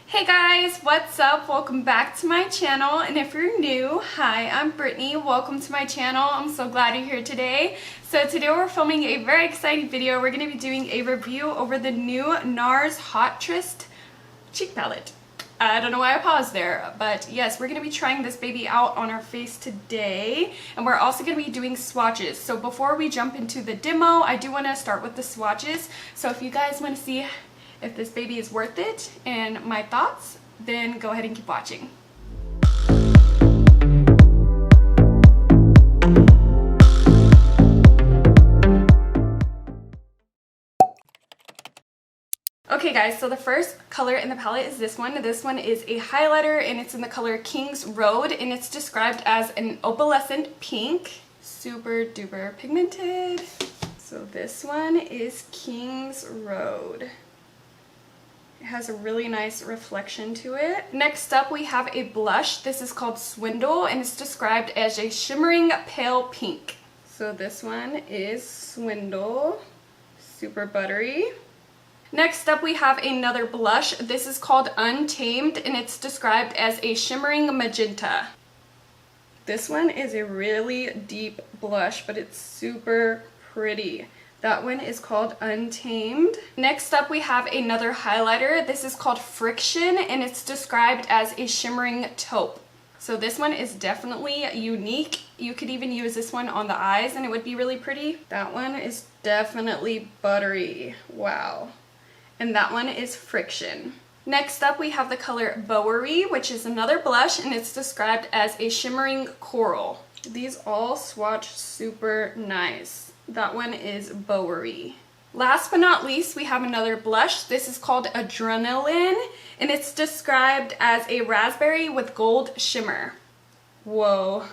Hey guys, what's up? Welcome back to my channel, and if you're new, hi, I'm Brittany. Welcome to my channel. I'm so glad you're here today. So today we're filming a very exciting video. We're going to be doing a review over the new Nars Hot Tryst cheek palette. I don't know why I paused there, but yes, we're going to be trying this baby out on our face today, and we're also going to be doing swatches. So before we jump into the demo, I do want to start with the swatches. So if you guys want to see if this baby is worth it and my thoughts, then go ahead and keep watching. Okay guys, so the first color in the palette is this one. This one is a highlighter and it's in the color King's Road, and it's described as an opalescent pink. Super duper pigmented. So this one is King's Road. It has a really nice reflection to it. Next up we have a blush. This is called Swindle and it's described as a shimmering pale pink. So this one is Swindle. Super buttery. Next up we have another blush. This is called Untamed and it's described as a shimmering magenta. This one is a really deep blush, but it's super pretty. That one is called Untamed. Next up we have another highlighter. This is called Friction and it's described as a shimmering taupe. So this one is definitely unique. You could even use this one on the eyes and it would be really pretty. That one is definitely buttery. Wow. And that one is Friction. Next up we have the color Bowery, which is another blush and it's described as a shimmering coral. These all swatch super nice. That one is Bowery. Last but not least, we have another blush. This is called Adrenalin, and it's described as a raspberry with gold shimmer. Whoa.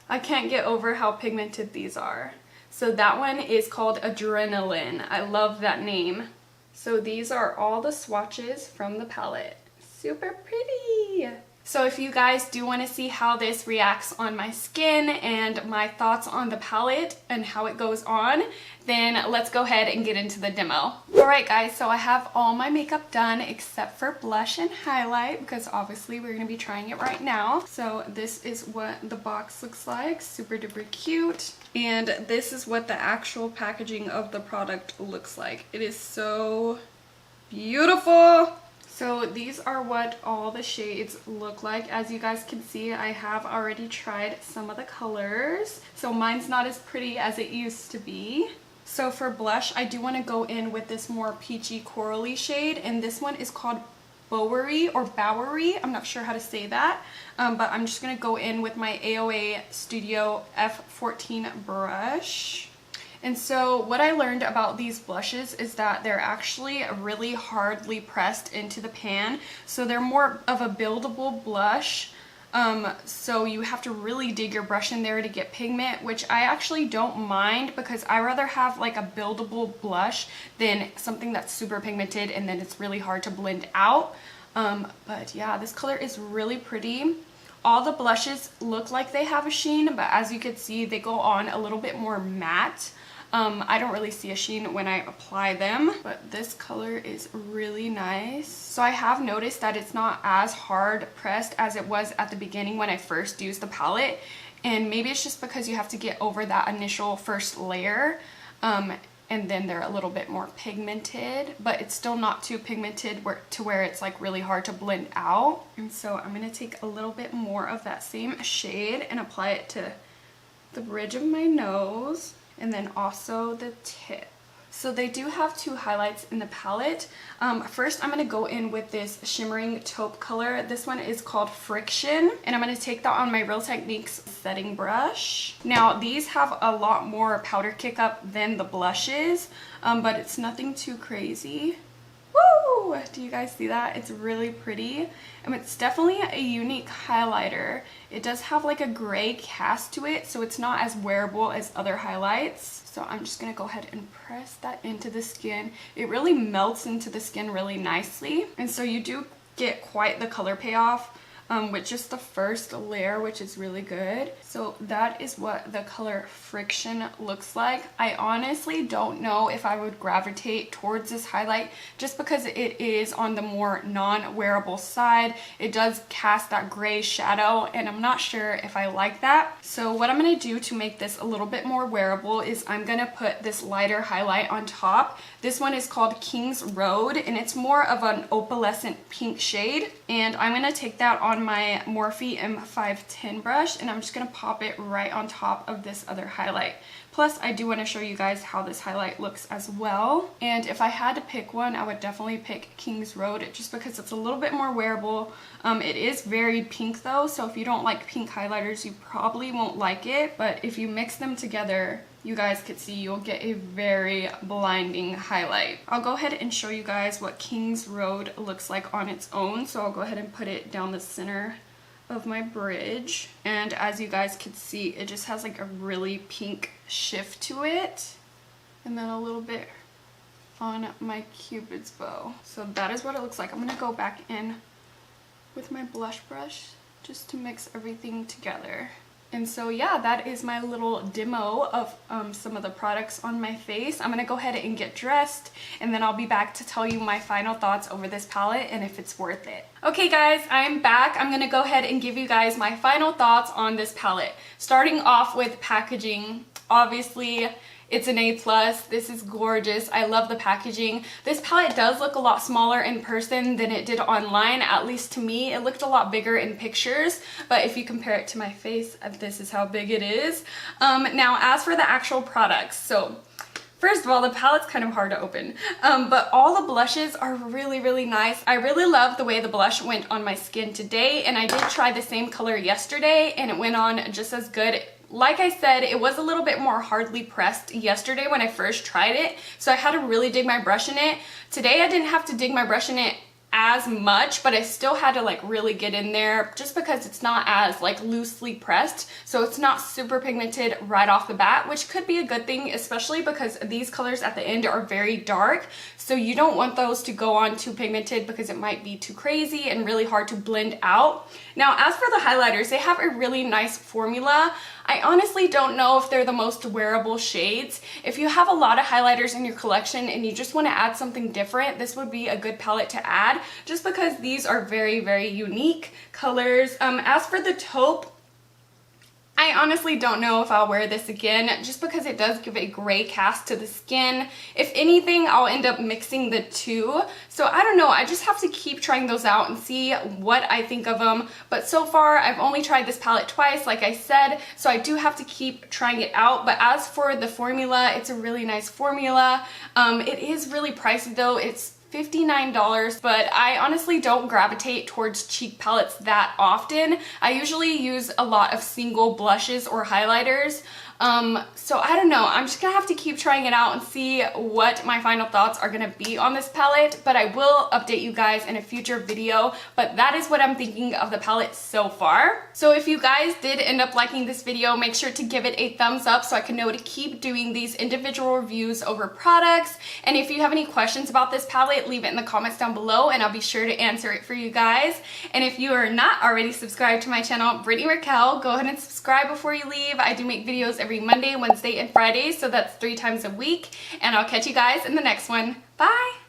I can't get over how pigmented these are. So that one is called Adrenalin. I love that name. So these are all the swatches from the palette. Super pretty. So if you guys do want to see how this reacts on my skin and my thoughts on the palette and how it goes on, then let's go ahead and get into the demo. Alright guys, so I have all my makeup done except for blush and highlight because obviously we're going to be trying it right now. So this is what the box looks like, super duper cute. And this is what the actual packaging of the product looks like. It is so beautiful. So these are what all the shades look like. As you guys can see, I have already tried some of the colors. So mine's not as pretty as it used to be. So for blush, I do want to go in with this more peachy corally shade. And this one is called Bowery or Bowery. I'm not sure how to say that. But I'm just going to go in with my AOA Studio F14 brush. And so what I learned about these blushes is that they're actually really hardly pressed into the pan. So they're more of a buildable blush. So you have to really dig your brush in there to get pigment, which I actually don't mind because I rather have like a buildable blush than something that's super pigmented and then it's really hard to blend out. But yeah, this color is really pretty. All the blushes look like they have a sheen, but as you can see, they go on a little bit more matte. I don't really see a sheen when I apply them, but this color is really nice. So I have noticed that it's not as hard pressed as it was at the beginning when I first used the palette, and maybe it's just because you have to get over that initial first layer, and then they're a little bit more pigmented, but it's still not too pigmented to where it's like really hard to blend out. And so I'm going to take a little bit more of that same shade and apply it to the bridge of my nose. And then also the tip. So they do have two highlights in the palette. First, I'm going to go in with this shimmering taupe color. This one is called Friction, and I'm going to take that on my Real Techniques setting brush. Now, these have a lot more powder kick up than the blushes, but it's nothing too crazy. Woo! Do you guys see that? It's really pretty. And it's definitely a unique highlighter. It does have like a gray cast to it, so it's not as wearable as other highlights. So I'm just going to go ahead and press that into the skin. It really melts into the skin really nicely. And so you do get quite the color payoff. with just the first layer, which is really good. So that is what the color Friction looks like. I honestly don't know if I would gravitate towards this highlight just because it is on the more non-wearable side. It does cast that gray shadow and I'm not sure if I like that. So what I'm going to do to make this a little bit more wearable is I'm going to put this lighter highlight on top. This one is called King's Road and it's more of an opalescent pink shade, and I'm going to take that on my Morphe M510 brush and I'm just going to pop it right on top of this other highlight. Plus, I do want to show you guys how this highlight looks as well. And if I had to pick one, I would definitely pick King's Road just because it's a little bit more wearable. It is very pink though, so if you don't like pink highlighters, you probably won't like it. But if you mix them together, you guys could see you'll get a very blinding highlight. I'll go ahead and show you guys what King's Road looks like on its own. So I'll go ahead and put it down the center of my bridge, and as you guys can see, it just has like a really pink shift to it, and then a little bit on my Cupid's bow. So that is what it looks like. I'm gonna go back in with my blush brush just to mix everything together. And so yeah, that is my little demo of some of the products on my face. I'm gonna go ahead and get dressed and then I'll be back to tell you my final thoughts over this palette and if it's worth it. Okay guys, I'm back. I'm gonna go ahead and give you guys my final thoughts on this palette. Starting off with packaging, obviously it's an A+. This is gorgeous. I love the packaging. This palette does look a lot smaller in person than it did online, at least to me. It looked a lot bigger in pictures, but if you compare it to my face, this is how big it is. Now, as for the actual products, so first of all, the palette's kind of hard to open, but all the blushes are really, really nice. I really love the way the blush went on my skin today, and I did try the same color yesterday, and it went on just as good. Like I said, it was a little bit more hardly pressed yesterday when I first tried it, so I had to really dig my brush in it. Today I didn't have to dig my brush in it as much, but I still had to like really get in there just because it's not as like loosely pressed, so it's not super pigmented right off the bat, which could be a good thing, especially because these colors at the end are very dark, so you don't want those to go on too pigmented because it might be too crazy and really hard to blend out. Now, as for the highlighters, they have a really nice formula. I honestly don't know if they're the most wearable shades. If you have a lot of highlighters in your collection and you just want to add something different, this would be a good palette to add just because these are very, very unique colors. As for the taupe, I honestly don't know if I'll wear this again just because it does give a gray cast to the skin. If anything, I'll end up mixing the two. So I don't know, I just have to keep trying those out and see what I think of them. But so far, I've only tried this palette twice, like I said, so I do have to keep trying it out. But as for the formula, it's a really nice formula. It is really pricey though. It's $59, but I honestly don't gravitate towards cheek palettes that often. I usually use a lot of single blushes or highlighters. So I don't know, I'm just gonna have to keep trying it out and see what my final thoughts are gonna be on this palette, but I will update you guys in a future video. But that is what I'm thinking of the palette so far. So if you guys did end up liking this video, make sure to give it a thumbs up so I can know to keep doing these individual reviews over products. And if you have any questions about this palette, leave it in the comments down below and I'll be sure to answer it for you guys. And if you are not already subscribed to my channel, BritanyRaquell, go ahead and subscribe before you leave. I do make videos every Monday, Wednesday, and Friday, so that's 3 times a week. And I'll catch you guys in the next one. Bye!